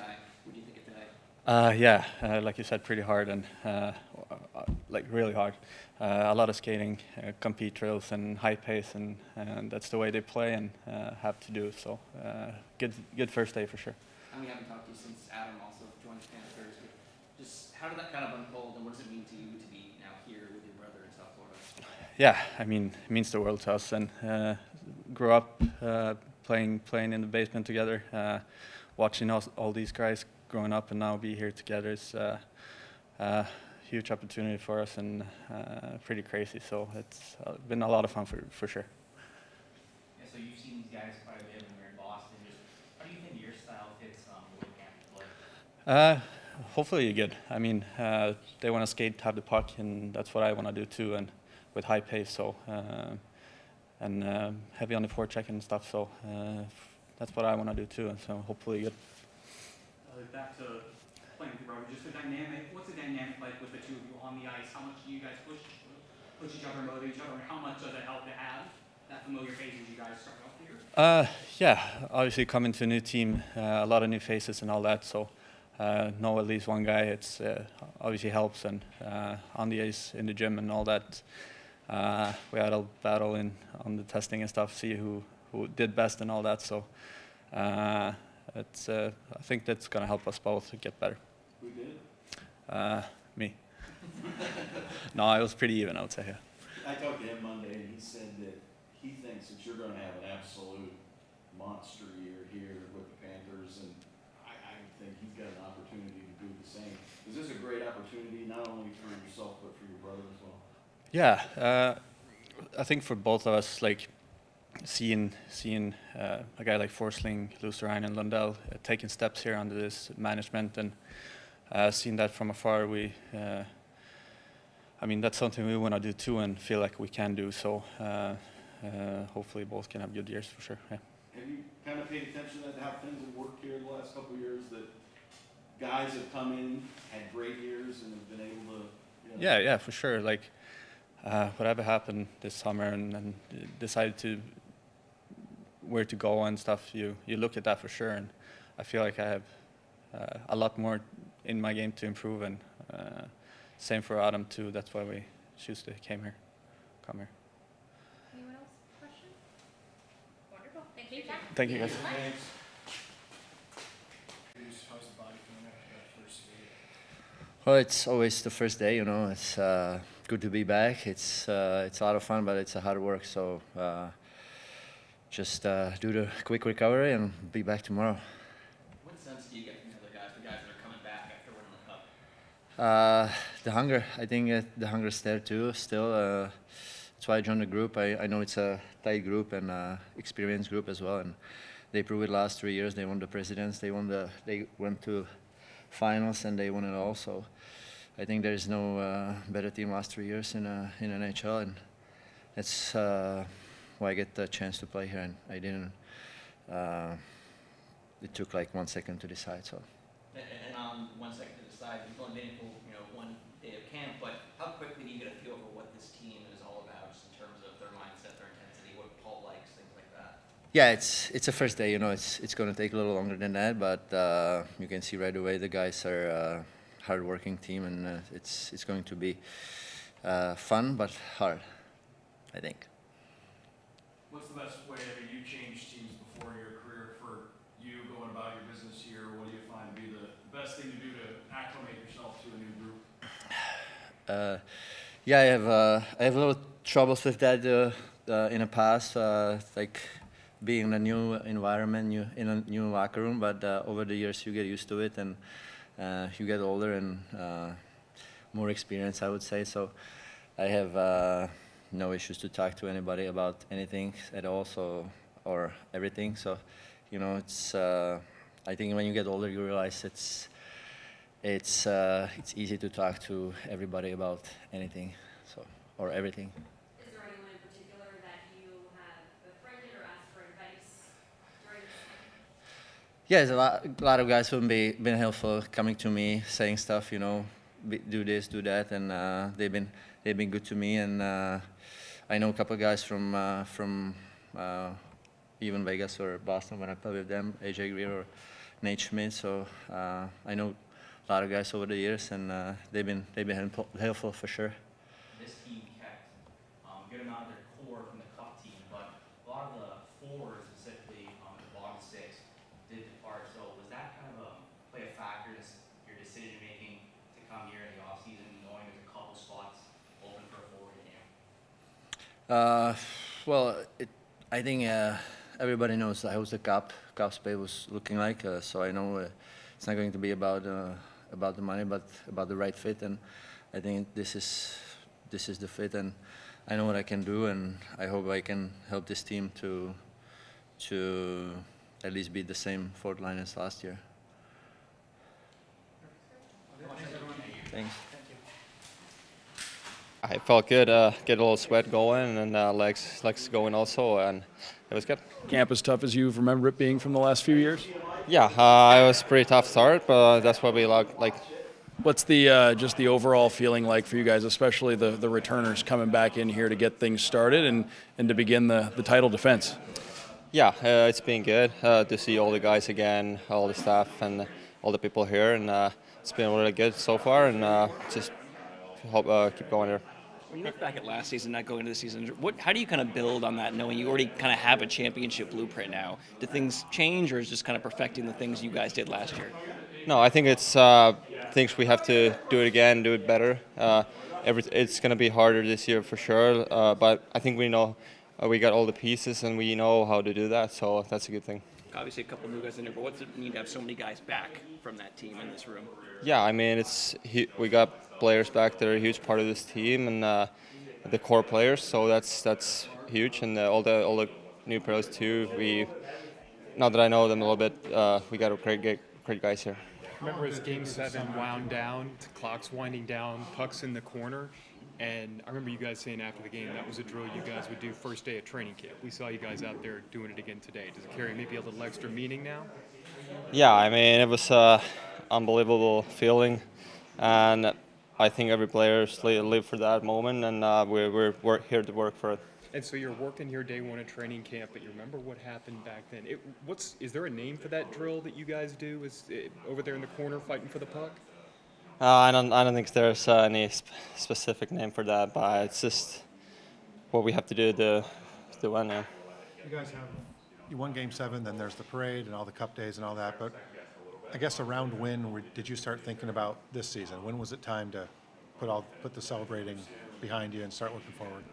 guy. What do you think of today? Yeah, like you said, pretty hard and like really hard. A lot of skating, compete drills and high pace, and that's the way they play and have to do. So good first day for sure. And we haven't talked to you since Adam also joined the Panthers. But just how did that kind of unfold, and what does it mean to you to be now here with your brother in South Florida? Yeah, I mean, it means the world to us, and grew up playing in the basement together, watching all these guys growing up, and now be here together is a huge opportunity for us and pretty crazy. So it's been a lot of fun for sure. Yeah, so you've seen these guys quite a bit when you're in Boston. Just how do you think your style fits the way Canada play? Hopefully good. I mean, they want to skate, have the puck, and that's what I want to do too, and with high pace. So and heavy on the forecheck and stuff. So that's what I want to do too, and so hopefully good. Back to playing with your brother, just the dynamic. What's the dynamic like with the two of you on the ice? How much do you guys push each other, motivate each other, and how much does it help to have that familiar face as you guys start off the year? Yeah, obviously coming to a new team, a lot of new faces and all that. So know at least one guy. It's obviously helps, and on the ice, in the gym, and all that. We had a battle on the testing and stuff, see who did best and all that. So I think that's going to help us both get better. Who did? Me. No, it was pretty even, I would say. Yeah. I talked to him Monday, and he said that he thinks that you're going to have an absolute monster year here with the Panthers, and I think he's got an opportunity to do the same. Is this a great opportunity, not only for yourself, but for your brother as well? Yeah, I think for both of us, like seeing a guy like Forsling, Luostarinen, and Lundell taking steps here under this management, and seeing that from afar, I mean, that's something we want to do too, and feel like we can do. So hopefully both can have good years for sure. Yeah. Have you kind of paid attention to how things have worked here the last couple of years? That guys have come in, had great years, and have been able to. You know, Yeah, for sure. Like whatever happened this summer, and decided to where to go and stuff. You look at that for sure, and I feel like I have a lot more in my game to improve, and same for Adam too. That's why we choose to come here. Anyone else? Question? Wonderful. Thank you. Thank you, guys. Thanks. How's the body feeling after that first skate? Well, it's always the first day, you know. It's good to be back. It's a lot of fun, but it's a hard work. So just do the quick recovery and be back tomorrow. What sense do you get from the other guys, the guys that are coming back after winning the cup? The hunger. I think the hunger is there too. Still, that's why I joined the group. I know it's a tight group and experienced group as well, and they proved it last 3 years. They won the Presidents. They went to finals and they won it all. So I think there is no better team last 3 years in NHL, and that's why I get the chance to play here. And I didn't. It took like 1 second to decide. So. And on 1 second to decide, you've only been for 1 day of camp, but how quickly do you get a feel for what this team is all about, just in terms of their mindset, their intensity, what Paul likes, things like that? Yeah, it's a first day. You know, it's going to take a little longer than that, but you can see right away the guys are a hard-working team, and it's going to be fun but hard, I think. What's the best way? I mean, you changed teams before in your career. For you going about your business here, what do you find to be the best thing to do to acclimate yourself to a new group? Yeah, I have a little troubles with that in the past, like being in a new environment, in a new locker room. But over the years, you get used to it, and you get older and more experience, I would say. So I have no issues to talk to anybody about anything at all, or everything. So, you know, it's. I think when you get older, you realize it's easy to talk to everybody about anything, or everything. Is there anyone in particular that you have befriended or asked for advice during this time? Yeah, there's a lot of guys who've been helpful, coming to me, saying stuff, you know, do this, do that, and they've been good to me. And I know a couple of guys from even Vegas or Boston when I play with them, AJ Greer or Nate Schmidt. So I know a lot of guys over the years, and they've been helpful for sure. This team kept a good amount of their core from the cup team, but a lot of the forwards, specifically the bottom six, did depart. So was that kind of play a factor in your decision making to come here in the offseason, knowing there's a couple spots open for a forward in here? Well, I think everybody knows how the cap space was looking like. So I know it's not going to be about the money, but about the right fit. And I think this is the fit, and I know what I can do, and I hope I can help this team to at least be the same fourth line as last year. Thanks. I felt good, get a little sweat going, and legs going also, and it was good. Camp as tough as you've remembered it being from the last few years? Yeah, it was a pretty tough start, but that's what we like. What's the just the overall feeling like for you guys, especially the returners coming back in here to get things started and to begin the title defense? Yeah, it's been good to see all the guys again, all the staff and all the people here, and it's been really good so far, and just hope keep going here. When you look back at last season, not going into the season, how do you kind of build on that, knowing you already kind of have a championship blueprint now? Do things change, or is it just kind of perfecting the things you guys did last year? No, I think it's things we have to do it again, do it better. It's going to be harder this year for sure, but I think we know we got all the pieces and we know how to do that, so that's a good thing. Obviously, a couple new guys in there, but what's it mean to have so many guys back from that team in this room? Yeah, I mean, we got players back that are a huge part of this team, and the core players, so that's huge, and all the new players too. Now that I know them a little bit, we got great guys here. Remember as Game 7 wound down, the clock's winding down, puck's in the corner, and I remember you guys saying after the game that was a drill you guys would do first day of training camp. We saw you guys out there doing it again today. Does it carry maybe a little extra meaning now? Yeah, I mean, it was an unbelievable feeling, and I think every player lived for that moment, and we're here to work for it. And so you're working here day one of training camp, but you remember what happened back then. Is there a name for that drill that you guys do? Is it over there in the corner fighting for the puck? I don't think there's any specific name for that, but it's just what we have to do to win. Yeah. You won Game 7, then there's the parade and all the cup days and all that, but I guess around when did you start thinking about this season? When was it time to put the celebrating behind you and start looking forward?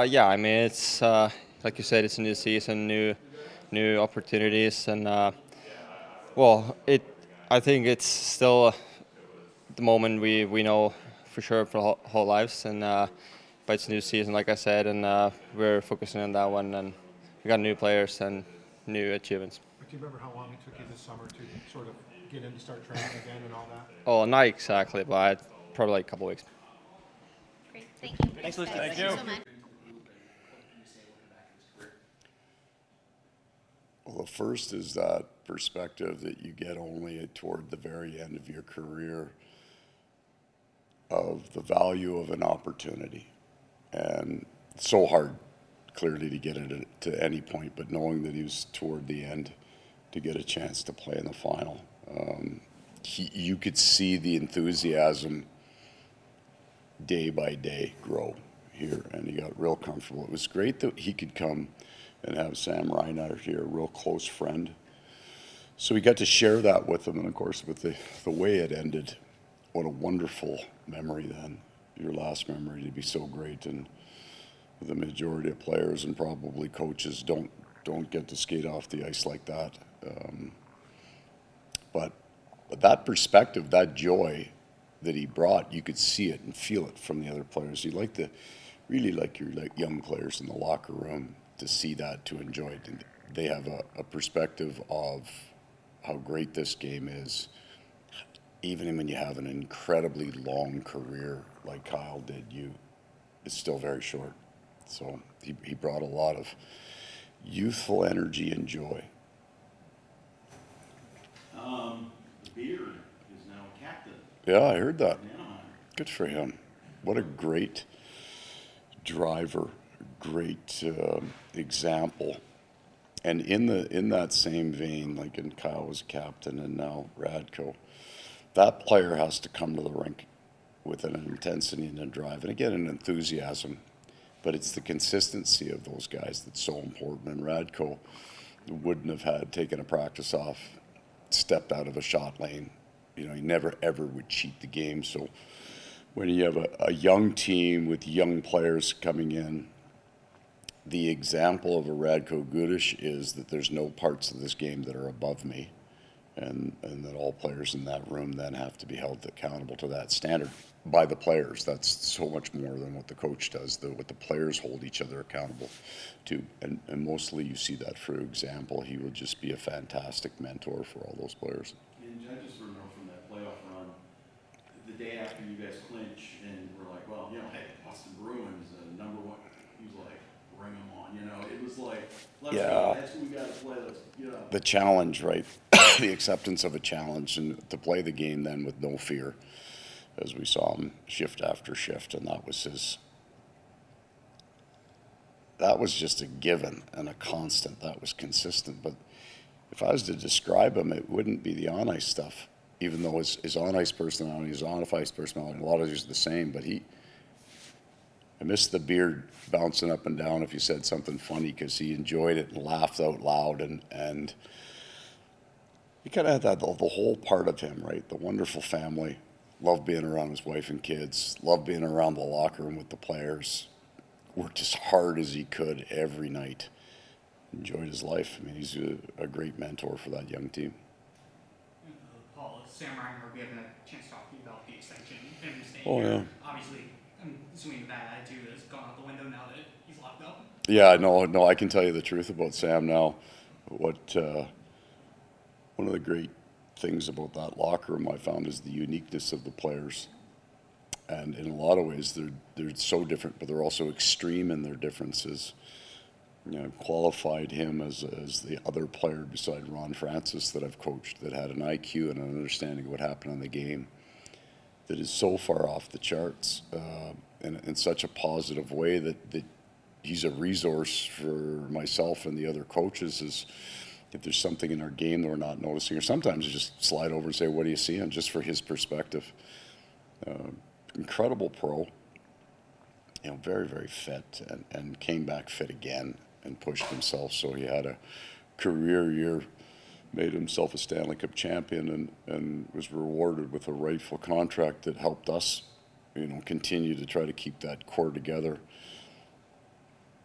Yeah, I mean, it's like you said, it's a new season, new opportunities, and I think it's still the moment we know for sure for our whole lives, and but it's a new season, like I said, and we're focusing on that one, and we got new players and new achievements. But do you remember how long it took you this summer to sort of get in to start training again and all that? Oh, not exactly, but probably like a couple weeks. Great, thank you. Thanks, Luke. Thank you so much. Well, the first is that perspective that you get only toward the very end of your career of the value of an opportunity. And it's so hard, clearly, to get it to any point, but knowing that he was toward the end to get a chance to play in the final. You could see the enthusiasm day by day grow here, and he got real comfortable. It was great that he could come and have Sam Reinhart here, a real close friend. So we got to share that with him, and of course with the way it ended, what a wonderful memory then. Your last memory to be so great, and the majority of players and probably coaches don't get to skate off the ice like that. But that perspective, that joy that he brought, you could see it and feel it from the other players. You really like your young players in the locker room to see that, to enjoy it. And they have a perspective of how great this game is, even when you have an incredibly long career like Kyle did. It's still very short. So he brought a lot of youthful energy and joy. Beard is now a captain. Yeah, I heard that. Yeah. Good for him. What a great driver, great example. And in that same vein, like in Kyle was captain and now Radko, that player has to come to the rink with an intensity and a drive, and again, an enthusiasm. But it's the consistency of those guys that's so important. And Radko wouldn't have had taken a practice off, stepped out of a shot lane. You know, he never ever would cheat the game. So when you have a young team with young players coming in, the example of a Radko Gudic is that there's no parts of this game that are above me, and that all players in that room then have to be held accountable to that standard by the players. That's so much more than what the coach does, what the players hold each other accountable to. And mostly you see that for example. He would just be a fantastic mentor for all those players. And I just remember from that playoff run, the day after you guys clinch, and we're like, well, you know, hey, Boston Bruins, number one. He was like, bring them on, you know. It was like, let's go, that's who we got to play, let's, you know. The challenge, right? The acceptance of a challenge, and to play the game then with no fear, as we saw him shift after shift, and that was just a given and a constant. That was consistent. But if I was to describe him, it wouldn't be the on-ice stuff, even though his on-ice personality, his off-ice personality, a lot of these are the same, but I missed the beard bouncing up and down if you said something funny, because he enjoyed it and laughed out loud, and he kind of had that, the whole part of him, right? The wonderful family, loved being around his wife and kids, loved being around the locker room with the players, worked as hard as he could every night, enjoyed his life. I mean, he's a great mentor for that young team. Paul, Sam Reimer, we haven't had a chance to talk to you about the extension and staying Oh, here. yeah. Obviously, I'm assuming that attitude has gone out the window now that he's locked up. Yeah, no, I can tell you the truth about Sam now. One of the great things about that locker room I found is the uniqueness of the players. And in a lot of ways, they're so different, but they're also extreme in their differences. You know, qualified him as the other player beside Ron Francis that I've coached that had an IQ and an understanding of what happened in the game that is so far off the charts in such a positive way that he's a resource for myself and the other coaches. Is if there's something in our game that we're not noticing, or sometimes you just slide over and say, what do you see? And just for his perspective. Incredible pro, you know, very, very fit, and came back fit again and pushed himself. So he had a career year, made himself a Stanley Cup champion, and was rewarded with a rightful contract that helped us, you know, continue to try to keep that core together.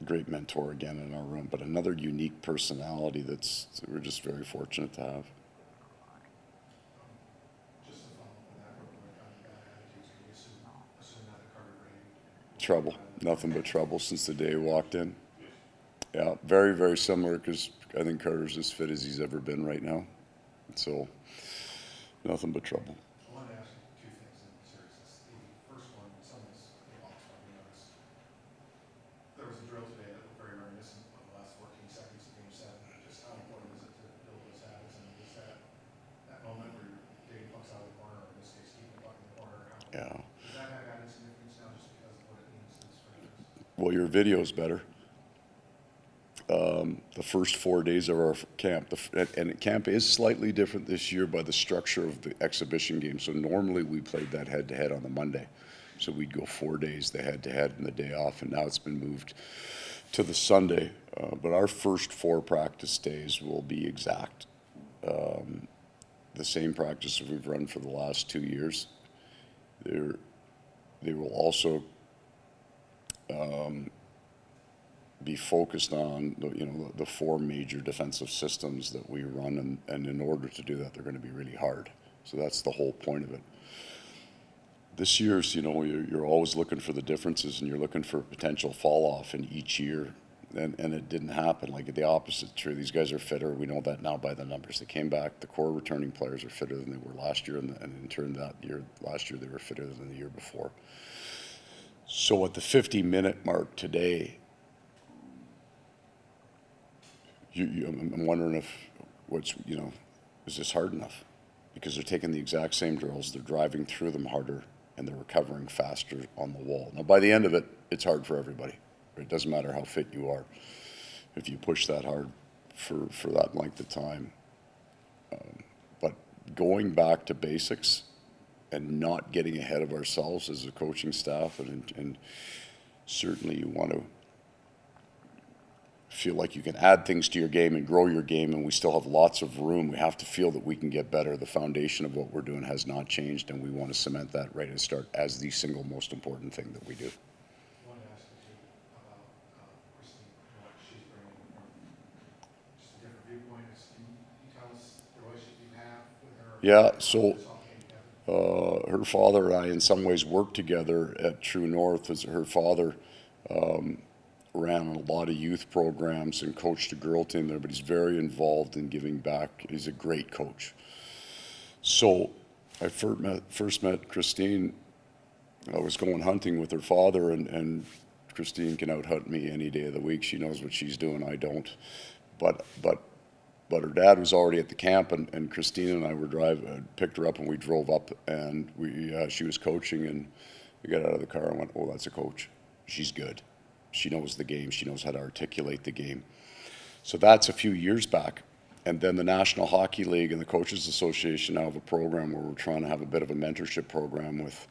Great mentor again in our room, but another unique personality that we're just very fortunate to have. Trouble, nothing but trouble since the day he walked in. Yeah, very, very similar, because I think Carter's as fit as he's ever been right now. So, nothing but trouble. I wanted to ask you two things in seriousness. The first one, some of this box probably noticed. There was a drill today that was very reminiscent of the last 14 seconds of Game 7. Just how important is it to build those habits, and is that moment where you're getting pucks out of the corner, or in this case, keeping the puck in the corner? Yeah. Does that have added significance now, just because of what it means to this franchise? Well, your video's better. The first 4 days of our camp, and camp is slightly different this year by the structure of the exhibition game. So normally we played that head-to-head on the Monday. So we'd go 4 days, the head-to-head and the day off, and now it's been moved to the Sunday. But our first 4 practice days will be exact. The same practice we've run for the last 2 years. They will also be focused on the 4 major defensive systems that we run, and in order to do that, they're going to be really hard. So that's the whole point of it. This year's, you're always looking for the differences, and you're looking for potential fall off in each year, and it didn't happen. Like the opposite true. These guys are fitter. We know that now by the numbers. They came back. The core returning players are fitter than they were last year, and in turn last year they were fitter than the year before. So at the 50-minute mark today, I'm wondering if is this hard enough? Because they're taking the exact same drills, they're driving through them harder, and they're recovering faster on the wall. Now, by the end of it, it's hard for everybody. It doesn't matter how fit you are. If you push that hard for that length of time. But going back to basics and not getting ahead of ourselves as a coaching staff, and certainly you want to feel like you can add things to your game and grow your game, and we still have lots of room. We have to feel that we can get better. The foundation of what we're doing has not changed, and we want to cement that right at the start as the single most important thing that we do. I wanted to ask you too about Christine, what she's bringing from just a different viewpoint. Can you tell us the relationship you have with her? Yeah, so her father and I in some ways worked together at True North. As her father ran a lot of youth programs and coached a girl team there, but he's very involved in giving back. He's a great coach. So I first met Christine. I was going hunting with her father, and Christine can out-hunt me any day of the week. She knows what she's doing, I don't. But her dad was already at the camp, and Christine and I picked her up, and we drove up, and she was coaching, and we got out of the car and went, oh, that's a coach. She's good. She knows the game. She knows how to articulate the game. So that's a few years back. And then the National Hockey League and the Coaches Association now have a program where we're trying to have a bit of a mentorship program with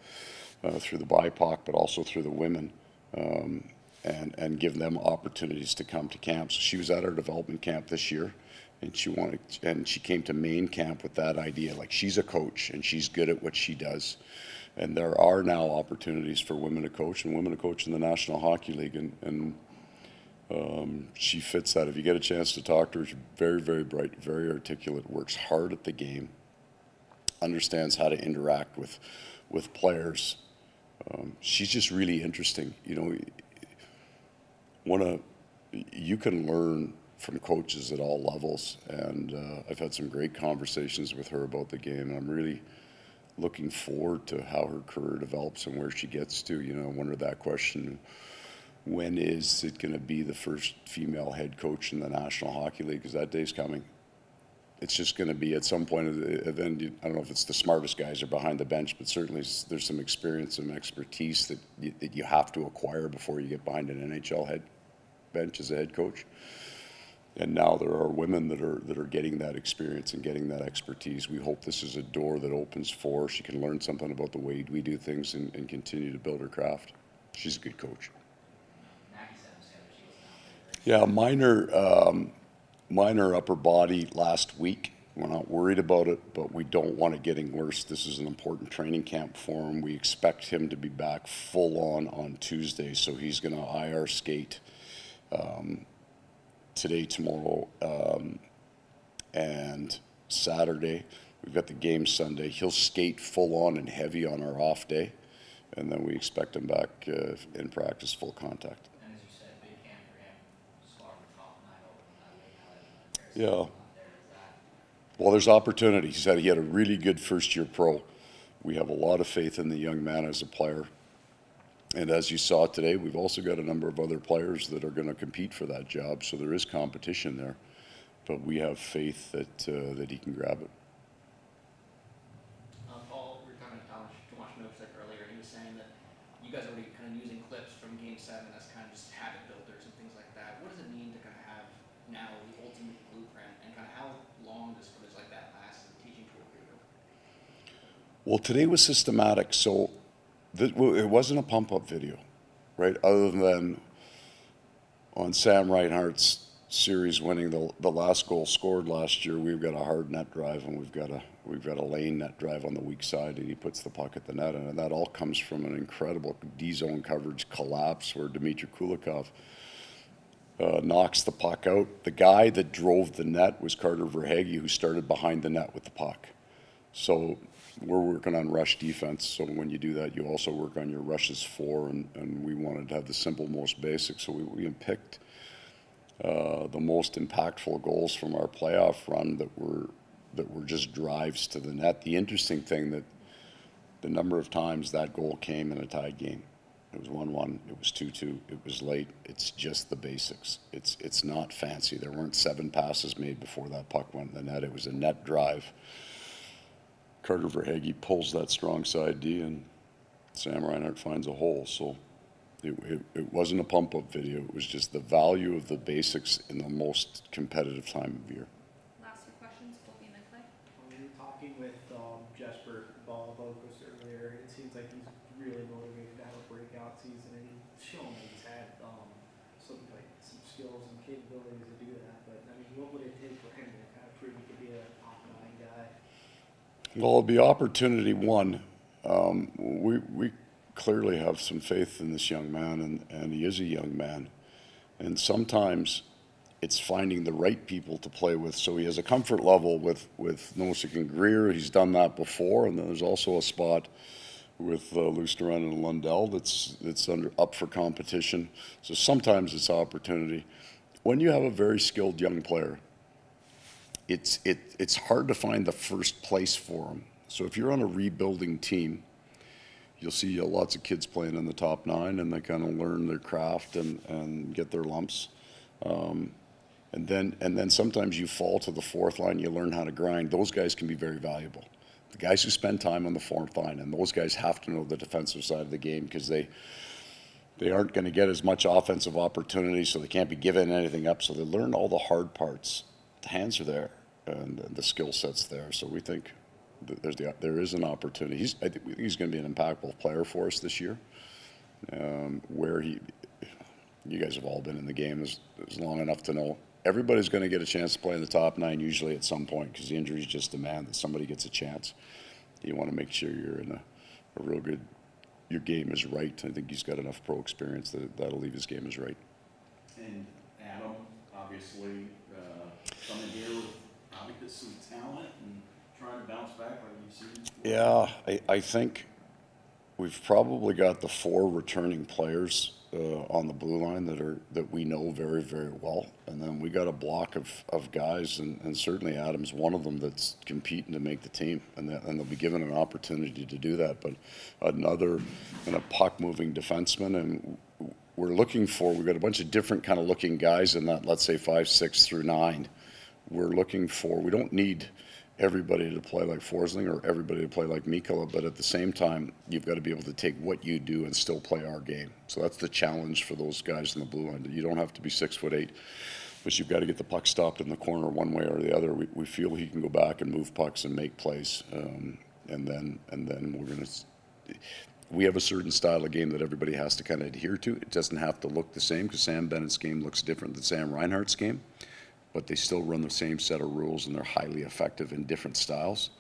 through the BIPOC, but also through the women, and give them opportunities to come to camp. So she was at our development camp this year, and she came to main camp with that idea, like she's a coach and she's good at what she does. And there are now opportunities for women to coach, and women to coach in the National Hockey League, and she fits that. If you get a chance to talk to her, she's very, very bright, very articulate, works hard at the game, understands how to interact with players. She's just really interesting. You know, you can learn from coaches at all levels, and I've had some great conversations with her about the game, and I'm really looking forward to how her career develops and where she gets to. You know, I wonder that question, when is it going to be the first female head coach in the National Hockey League? Because that day's coming. It's just going to be at some point. Then I don't know if it's the smartest guys are behind the bench, but certainly there's some experience and expertise that you have to acquire before you get behind an NHL bench as a head coach. And now there are women that are getting that experience and getting that expertise. We hope this is a door that opens for her. She can learn something about the way we do things and continue to build her craft. She's a good coach. Yeah, minor upper body last week. We're not worried about it, but we don't want it getting worse. This is an important training camp for him. We expect him to be back full on Tuesday, so he's going to IR skate today, tomorrow, and Saturday. We've got the game Sunday. He'll skate full on and heavy on our off day, and then we expect him back in practice, full contact. And as you said, big camp for him, start with top 9 over. Yeah. Well, there's opportunity. He said he had a really good first-year pro. We have a lot of faith in the young man as a player. And as you saw today, we've also got a number of other players that are going to compete for that job. So there is competition there, but we have faith that he can grab it. Paul, we were talking to Tomas Nosek earlier. He was saying that you guys are already kind of using clips from Game 7 as kind of just habit builders and things like that. What does it mean to kind of have now the ultimate blueprint, and kind of how long does footage like that last as a teaching tool for you? Well, today was systematic. So it wasn't a pump-up video, right? Other than on Sam Reinhart's series winning the last goal scored last year, we've got a hard net drive, and we've got a lane net drive on the weak side, and he puts the puck at the net, and that all comes from an incredible D-zone coverage collapse where Dmitry Kulikov knocks the puck out. The guy that drove the net was Carter Verhaeghe, who started behind the net with the puck. So we're working on rush defense, so when you do that, you also work on your rushes for, and we wanted to have the simple, most basic, so we picked the most impactful goals from our playoff run that were just drives to the net. The interesting thing that the number of times that goal came in a tied game. It was 1-1, it was 2-2, it was late. It's just the basics. It's not fancy. There weren't 7 passes made before that puck went in the net. It was a net drive. Carter Verhaeghe pulls that strong side D, and Sam Reinhart finds a hole. So It wasn't a pump-up video. It was just the value of the basics in the most competitive time of year. Last few questions, Colby and then Clay. We were talking with Jesper Boqvist earlier. It seems like he's really motivated to have a breakout season, and he's shown that he's had some skills and capabilities to do that. But I mean, what would it take for him to kind of prove he could be a top 9 guy? Well, it'll be opportunity one. We clearly have some faith in this young man, and he is a young man. And sometimes it's finding the right people to play with. So he has a comfort level with Nosek and Greer. He's done that before, and then there's also a spot with Luostarinen and Lundell that's up for competition. So sometimes it's opportunity. When you have a very skilled young player, it's hard to find the first place for him. So if you're on a rebuilding team, you'll see lots of kids playing in the top 9, and they kind of learn their craft and get their lumps. And then sometimes you fall to the 4th line, you learn how to grind. Those guys can be very valuable. The guys who spend time on the 4th line, and those guys have to know the defensive side of the game, because they aren't going to get as much offensive opportunity, so they can't be giving anything up. So they learn all the hard parts. The hands are there, and the skill set's there. So we think there is an opportunity. I think he's going to be an impactful player for us this year. You guys have all been in the game as long enough to know everybody's going to get a chance to play in the top 9 usually at some point, because the injuries just demand that somebody gets a chance. You want to make sure you're in a real good, your game is right. I think he's got enough pro experience that'll leave his game is right. And Adam, obviously, coming here with probably some talent and trying to bounce back like you've seen. Yeah, I think we've probably got the 4 returning players on the blue line that we know very, very well, and then we got a block of guys, and certainly Adam's one of them that's competing to make the team, and they'll be given an opportunity to do that. But another kind of puck-moving defenseman, and we've got a bunch of different kind of looking guys in that, let's say 5, 6 through 9. We don't need everybody to play like Forsling or everybody to play like Mikkola, but at the same time, you've got to be able to take what you do and still play our game. So that's the challenge for those guys in the blue line. You don't have to be 6'8", but you've got to get the puck stopped in the corner one way or the other. We feel he can go back and move pucks and make plays, and then we have a certain style of game that everybody has to kind of adhere to. It doesn't have to look the same, because Sam Bennett's game looks different than Sam Reinhart's game, but they still run the same set of rules, and they're highly effective in different styles.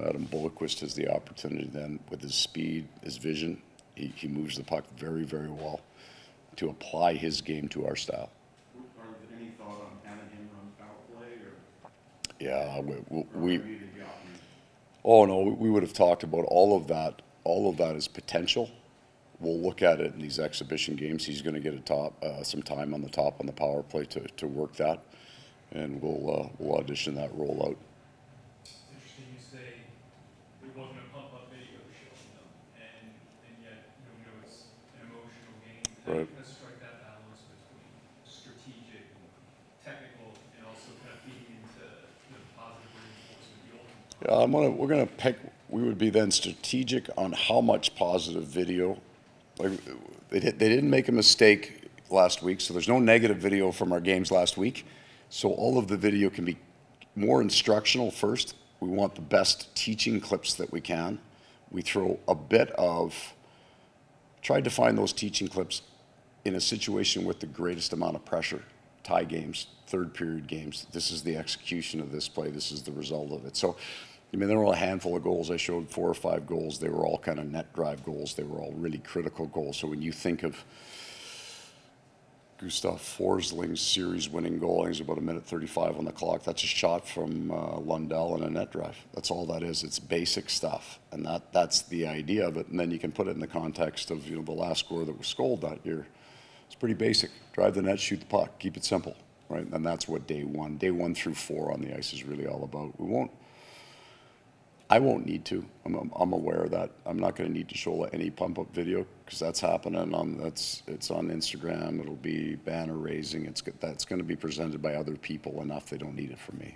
Adam Boqvist has the opportunity then, with his speed, his vision, he moves the puck very, very well, to apply his game to our style. Are there any thought on having him run power play? Yeah, we would have talked about all of that. All of that is potential. We'll look at it in these exhibition games. He's going to get some time on the top on the power play to work that, and we'll audition that role out. It's interesting you say it wasn't a pump-up video showing them, and yet it's an emotional game. How do you kind of strike that balance between strategic and technical, and also kind of feeding into positive reinforcement? We're going to pick. We would be then strategic on how much positive video. Like, they didn't make a mistake last week, so there's no negative video from our games last week. So all of the video can be more instructional first. We want the best teaching clips that we can. We throw a bit of, tried to find those teaching clips in a situation with the greatest amount of pressure. Tie games, third period games. This is the execution of this play. This is the result of it. So, there were a handful of goals. I showed 4 or 5 goals. They were all kind of net drive goals. They were all really critical goals. So when you think of Gustav Forsling's series-winning goal, I think it's about 1:35 on the clock. That's a shot from Lundell and a net drive. That's all that is. It's basic stuff, and that's the idea of it. And then you can put it in the context of the last score that was scored that year. It's pretty basic. Drive the net, shoot the puck, keep it simple, right? And that's what day 1 through 4 on the ice is really all about. I won't need to. I'm aware of that. I'm not going to need to show any pump-up video, because that's happening it's on Instagram. It'll be banner raising. That's going to be presented by other people enough. They don't need it from me.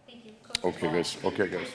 Thank you. Okay, guys.